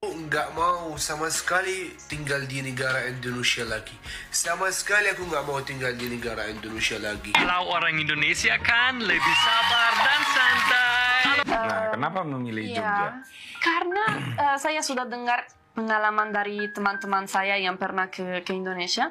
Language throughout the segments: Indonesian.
Nggak mau sama sekali tinggal di negara Indonesia lagi. Sama sekali aku nggak mau tinggal di negara Indonesia lagi. Kalau orang Indonesia kan lebih sabar dan santai. Nah, kenapa memilih Jogja? Karena saya sudah dengar pengalaman dari teman-teman saya yang pernah ke Indonesia.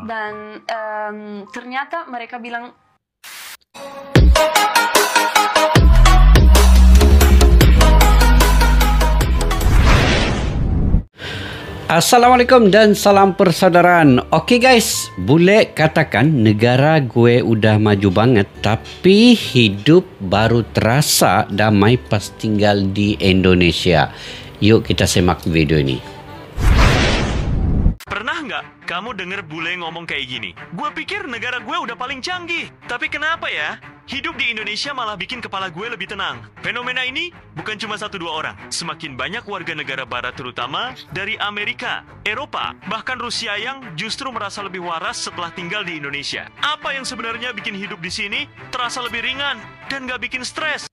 Dan ternyata mereka bilang Assalamualaikum dan salam persaudaraan. Oke guys, boleh katakan negara gue udah maju banget, tapi hidup baru terasa damai pas tinggal di Indonesia. Yuk kita simak video ini. Pernah nggak kamu denger bule ngomong kayak gini? Gue pikir negara gue udah paling canggih. Tapi kenapa ya? Hidup di Indonesia malah bikin kepala gue lebih tenang. Fenomena ini bukan cuma 1-2 orang. Semakin banyak warga negara barat terutama dari Amerika, Eropa, bahkan Rusia yang justru merasa lebih waras setelah tinggal di Indonesia. Apa yang sebenarnya bikin hidup di sini terasa lebih ringan dan nggak bikin stres?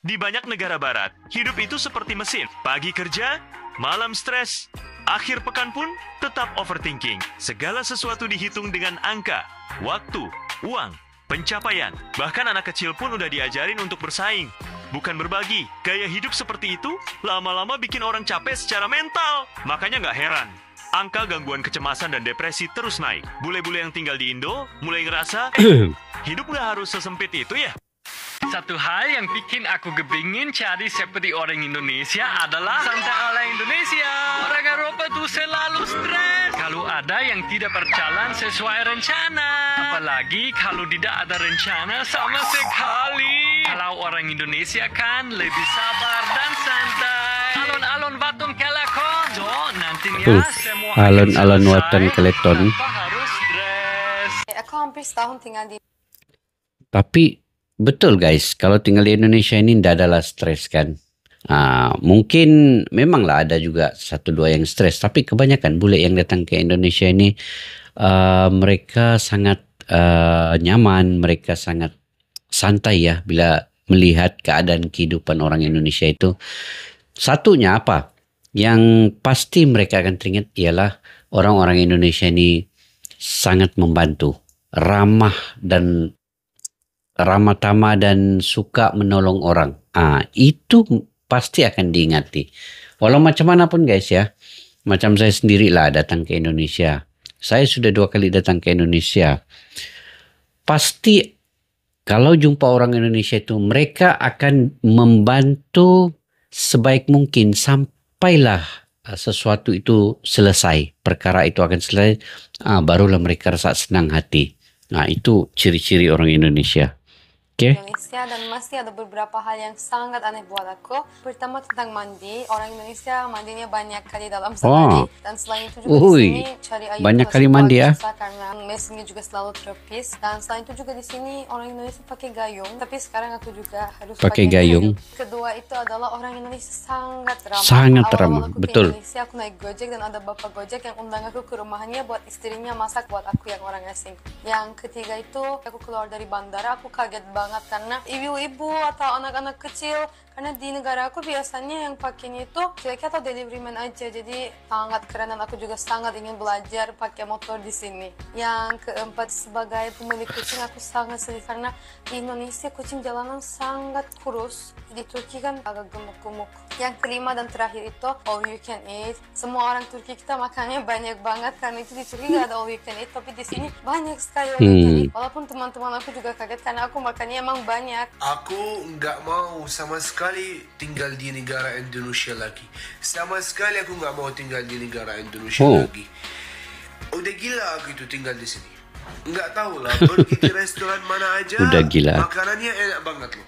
Di banyak negara barat, hidup itu seperti mesin. Pagi kerja, malam stres. Akhir pekan pun tetap overthinking. Segala sesuatu dihitung dengan angka, waktu, uang, pencapaian. Bahkan anak kecil pun udah diajarin untuk bersaing, bukan berbagi. Gaya hidup seperti itu lama-lama bikin orang capek secara mental. Makanya nggak heran angka gangguan kecemasan dan depresi terus naik. Bule-bule yang tinggal di Indo mulai ngerasa hidup nggak harus sesempit itu ya. Satu hal yang bikin aku kepingin cari seperti orang Indonesia adalah santai ala Indonesia. Orang Eropa tuh selalu stres kalau ada yang tidak berjalan sesuai rencana. Apalagi kalau tidak ada rencana sama sekali. Kalau orang Indonesia kan lebih sabar dan santai. Alon-alon batung kelakon. So, nantinya semua alon-alon waton kelakon. tanpa harus stres. Aku hampir setahun tinggal di. Tapi betul guys, kalau tinggal di Indonesia ini tidak adalah stres kan. Mungkin memanglah ada juga 1-2 yang stres, tapi kebanyakan bule yang datang ke Indonesia ini mereka sangat nyaman, mereka sangat santai ya bila melihat keadaan kehidupan orang Indonesia itu. Satunya apa? Yang pasti mereka akan teringat ialah orang-orang Indonesia ini sangat membantu, ramah tamah dan suka menolong orang. Itu pasti akan diingati. Walau macam mana pun guys ya. Macam saya sendirilah datang ke Indonesia. Saya sudah 2 kali datang ke Indonesia. Pasti kalau jumpa orang Indonesia itu mereka akan membantu sebaik mungkin sampailah sesuatu itu selesai. Perkara itu akan selesai. Barulah mereka rasa senang hati. Itu ciri-ciri orang Indonesia. Indonesia dan masih ada beberapa hal yang sangat aneh buat aku. Pertama tentang mandi. Orang Indonesia mandinya banyak kali dalam sehari. Dan selain itu juga di sini cari air banyak juga kali mandi ya. susah karena mesinnya juga selalu terpis. Dan selain itu juga di sini orang Indonesia pakai gayung. Tapi sekarang aku juga harus pakai gayung. Kedua itu adalah orang Indonesia sangat ramah. Sangat Awal-awal ramah, aku betul. Ke Indonesia aku naik Gojek dan ada bapak Gojek yang undang aku ke rumahnya buat istrinya masak buat aku yang orang asing. Yang ketiga itu aku keluar dari bandara aku kaget banget karena ibu-ibu atau anak-anak kecil, karena di negara aku biasanya yang pakainya itu cuek atau delivery man aja, jadi sangat keren dan aku juga sangat ingin belajar pakai motor di sini. Yang keempat, sebagai pemilik kucing aku sangat sedih karena di Indonesia kucing jalanan sangat kurus, di Turki kan agak gemuk-gemuk. Yang kelima dan terakhir itu all you can eat. Semua orang Turki kita makannya banyak banget karena itu di Turki gak ada all you can eat, tapi di sini banyak sekali all you can eat. Walaupun teman-teman aku juga kaget karena aku makannya emang banyak. Aku nggak mau sama sekali tinggal di negara Indonesia lagi. Sama sekali aku nggak mau tinggal di negara Indonesia lagi. Udah gila aku itu tinggal di sini. Nggak tahu lah, pergi di restoran mana aja. Udah gila. Makanannya enak banget loh.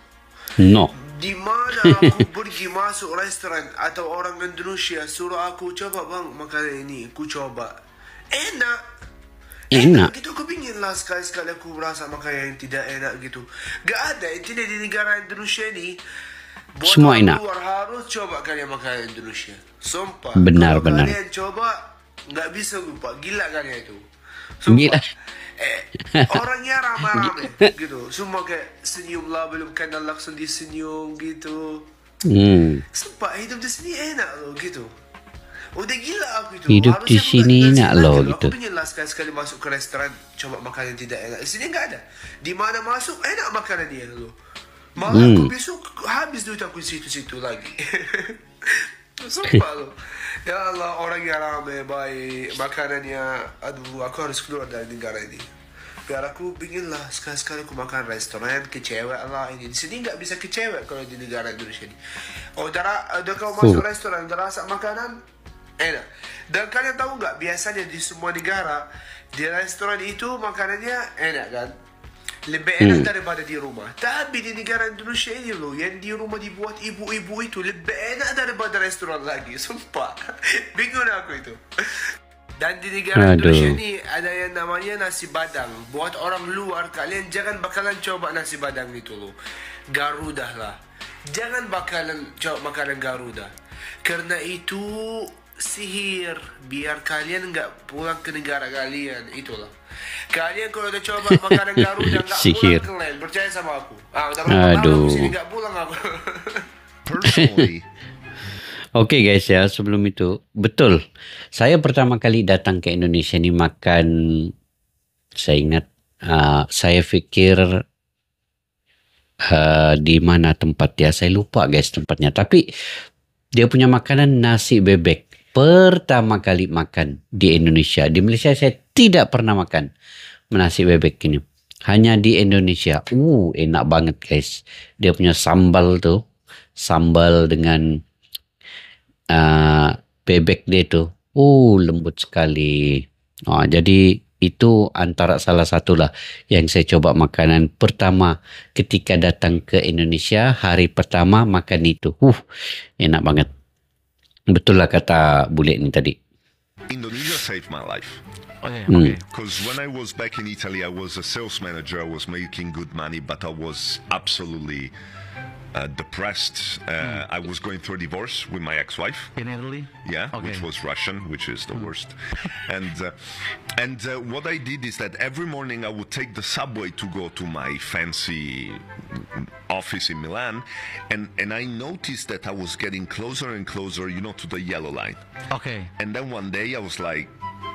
No. Di mana aku pergi masuk restoran atau orang Indonesia suruh aku coba bang makanan ini, aku coba. Enak gitu. Aku pingin lah sekali-sekali aku merasa makanan yang tidak enak gitu. Gak ada intinya di negara Indonesia ini. Buat semua enak. Luar harus coba kalian makanan Indonesia. Sumpah. Benar. Kalian coba nggak bisa lupa. Gila kalian itu. Sumpah. Gila. Orangnya ramai-ramai gitu. Semua kayak senyum lah, belum kenal langsung disenyum gitu. Sumpah hidup di sini enak loh gitu. Udah gila aku itu. Hidup di Harusnya aku sini nggak enak sini loh lagi gitu. Aku pengen lah sekali-sekali masuk ke restoran coba makanan tidak enak. Di sini nggak ada. Di mana masuk enak makanannya loh. Malah aku besok habis duit aku situ-situ lagi. Sumpah loh. Ya Allah, orang yang ramai baik, makanannya, aduh aku harus keluar dari negara ini. Biar aku pingin lah sekali-sekali aku makan restoran ke cewek lah ini. Di sini nggak bisa ke cewek kalau di negara Indonesia ini. Udah kau masuk restoran, udah rasa makanan enak. Dan kalian tahu nggak, biasanya di semua negara di restoran itu makanannya enak kan? Lebih enak daripada di rumah. Tapi di negara Indonesia ini loh, yang di rumah dibuat ibu-ibu itu lebih enak daripada restoran lagi. Sumpah, bingung aku itu. Dan di negara Indonesia ini ada yang namanya nasi padang. Buat orang luar, kalian jangan bakalan coba nasi padang itu loh. Garuda lah. Jangan bakalan coba makanan Garuda. Karena itu sihir. Biar kalian nggak pulang ke negara kalian. Itulah. Kalian kalau udah coba makanan Garuda nggak pulang ke lain. Percaya sama aku. Udah berapa tahun aku sini nggak pulang aku. Personally. Oke guys ya, sebelum itu, betul. Saya pertama kali datang ke Indonesia ini makan, saya ingat, saya pikir di mana tempat ya, saya lupa guys tempatnya. Tapi dia punya makanan nasi bebek. Pertama kali makan di Indonesia. Di Malaysia saya tidak pernah makan nasi bebek ini. Hanya di Indonesia. Enak banget guys. Dia punya sambal tuh, sambal dengan bebek dia tuh, lembut sekali. Jadi itu antara salah satu lah yang saya coba makanan pertama ketika datang ke Indonesia. Hari pertama makan itu, enak banget. Betul lah kata bule ini tadi. Indonesia saved my life. Okay. Because when I was back in Italy, I was a sales manager. I was making good money, but I was absolutely depressed. I was going through a divorce with my ex-wife. In Italy? Yeah, which was Russian, which is the worst. And what I did is that every morning I would take the subway to go to my fancy office in Milan, and I noticed that I was getting closer and closer, to the yellow line. Okay. And then one day I was like,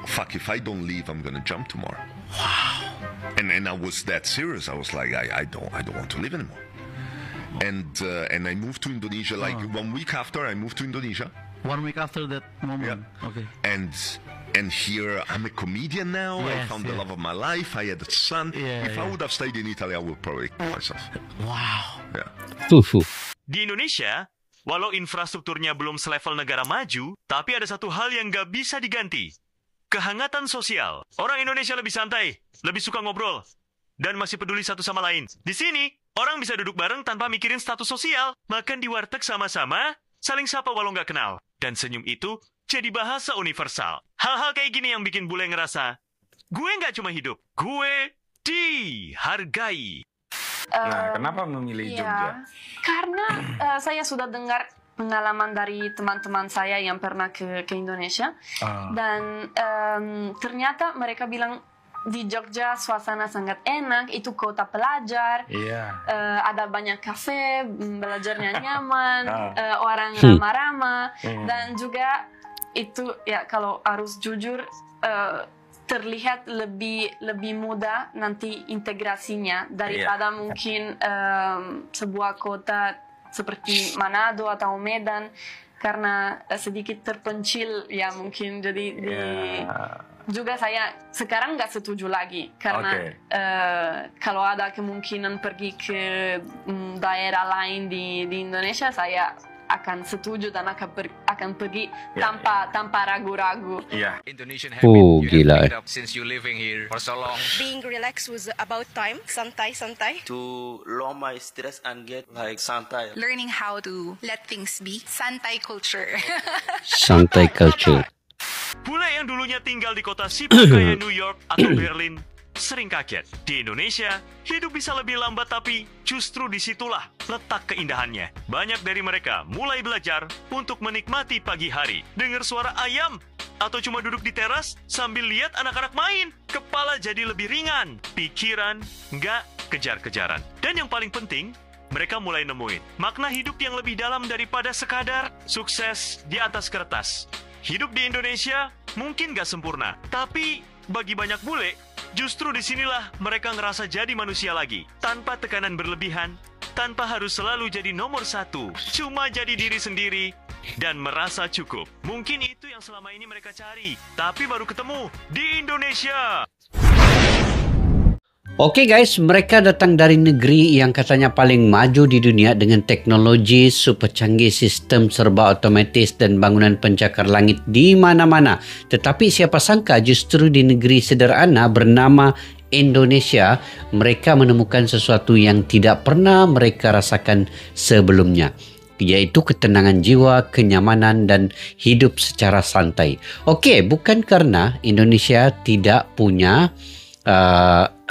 fuck, if I don't leave, I'm gonna jump tomorrow. Wow. And I was that serious. I was like, I don't want to live anymore. And I moved to Indonesia. Like 1 week after, I moved to Indonesia. 1 week after that moment. Yeah. Okay. And here I'm a comedian now. I found the love of my life. I had a son. If I would have stayed in Italy, I would probably kill myself. Wow. Yeah. Di Indonesia, walau infrastrukturnya belum selevel negara maju, tapi ada satu hal yang nggak bisa diganti. Kehangatan sosial. Orang Indonesia lebih santai, lebih suka ngobrol, dan masih peduli satu sama lain. Di sini, orang bisa duduk bareng tanpa mikirin status sosial, makan di warteg sama-sama, saling sapa walau nggak kenal. Dan senyum itu jadi bahasa universal. Hal-hal kayak gini yang bikin bule ngerasa, gue nggak cuma hidup, gue dihargai. Nah, kenapa memilih Jogja? Karena saya sudah dengar pengalaman dari teman-teman saya yang pernah ke Indonesia. Dan ternyata mereka bilang, di Jogja suasana sangat enak, itu kota pelajar, ada banyak kafe, belajarnya nyaman, orang ramah-ramah, dan juga itu ya kalau harus jujur terlihat lebih mudah nanti integrasinya daripada mungkin sebuah kota seperti Manado atau Medan, karena sedikit terpencil ya mungkin. Jadi juga saya sekarang nggak setuju lagi karena kalau ada kemungkinan pergi ke daerah lain di Indonesia, saya akan setuju dan akan pergi tanpa ragu-ragu. Indonesian habit you gila. have picked up since you living here for so long. Being relaxed was about time, santai. To lower my stress and get like santai. Learning how to let things be, santai culture. Santai culture. Bule yang dulunya tinggal di kota sibuk kayak New York atau Berlin sering kaget. Di Indonesia, hidup bisa lebih lambat, tapi justru disitulah letak keindahannya. Banyak dari mereka mulai belajar untuk menikmati pagi hari, dengar suara ayam, atau cuma duduk di teras sambil lihat anak-anak main. Kepala jadi lebih ringan, pikiran nggak kejar-kejaran. Dan yang paling penting, mereka mulai nemuin makna hidup yang lebih dalam daripada sekadar sukses di atas kertas. Hidup di Indonesia mungkin gak sempurna, tapi bagi banyak bule, justru disinilah mereka ngerasa jadi manusia lagi, tanpa tekanan berlebihan, tanpa harus selalu jadi nomor satu, cuma jadi diri sendiri, dan merasa cukup. Mungkin itu yang selama ini mereka cari, tapi baru ketemu di Indonesia. Oke guys, mereka datang dari negeri yang katanya paling maju di dunia dengan teknologi super canggih, sistem serba otomatis dan bangunan pencakar langit di mana-mana. Tetapi siapa sangka justru di negeri sederhana bernama Indonesia, mereka menemukan sesuatu yang tidak pernah mereka rasakan sebelumnya, yaitu ketenangan jiwa, kenyamanan dan hidup secara santai. Oke, bukan karena Indonesia tidak punya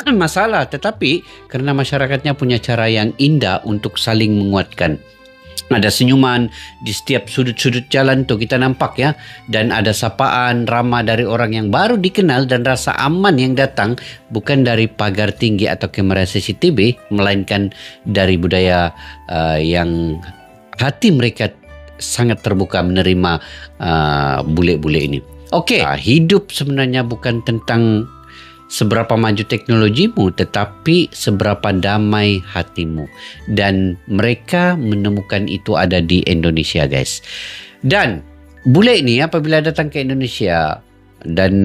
masalah, tetapi karena masyarakatnya punya cara yang indah untuk saling menguatkan. Ada senyuman di setiap sudut-sudut jalan tuh kita nampak ya, dan ada sapaan ramah dari orang yang baru dikenal dan rasa aman yang datang bukan dari pagar tinggi atau kamera CCTV, melainkan dari budaya yang hati mereka sangat terbuka menerima bule-bule ini. Oke, hidup sebenarnya bukan tentang seberapa maju teknologimu, tetapi seberapa damai hatimu. Dan mereka menemukan itu ada di Indonesia guys. Dan bule ini apabila datang ke Indonesia, dan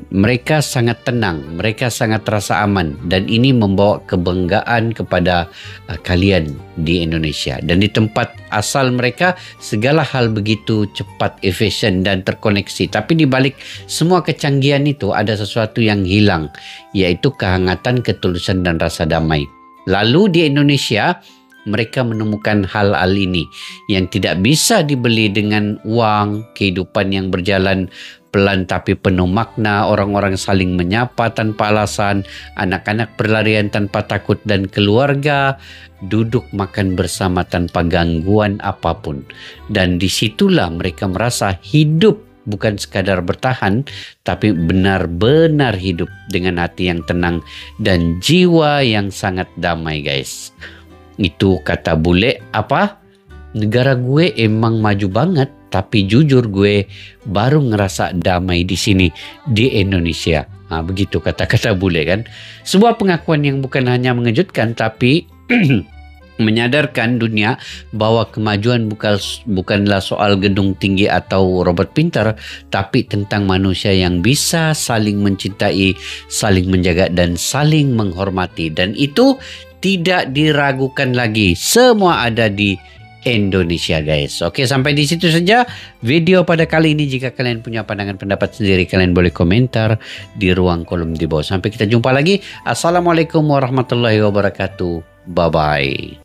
mereka sangat tenang, mereka sangat rasa aman, dan ini membawa kebanggaan kepada kalian di Indonesia. Dan di tempat asal mereka segala hal begitu cepat, efisien dan terkoneksi. Tapi di balik semua kecanggihan itu ada sesuatu yang hilang, yaitu kehangatan, ketulusan dan rasa damai. Lalu di Indonesia mereka menemukan hal-hal ini yang tidak bisa dibeli dengan uang, kehidupan yang berjalan pelan tapi penuh makna, orang-orang saling menyapa tanpa alasan, anak-anak berlarian tanpa takut, dan keluarga duduk makan bersama tanpa gangguan apapun. Dan disitulah mereka merasa hidup bukan sekadar bertahan, tapi benar-benar hidup dengan hati yang tenang dan jiwa yang sangat damai guys. Itu kata bule apa? Negara gue emang maju banget, tapi jujur gue baru ngerasa damai di sini di Indonesia. Nah, begitu kata-kata bule kan. Sebuah pengakuan yang bukan hanya mengejutkan, tapi menyadarkan dunia bahwa kemajuan bukanlah soal gedung tinggi atau robot pintar, tapi tentang manusia yang bisa saling mencintai, saling menjaga dan saling menghormati. Dan itu tidak diragukan lagi. Semua ada di Indonesia guys. Oke, sampai di situ saja video pada kali ini. Jika kalian punya pandangan pendapat sendiri, kalian boleh komentar di ruang kolom di bawah. Sampai kita jumpa lagi. Assalamualaikum warahmatullahi wabarakatuh. Bye bye.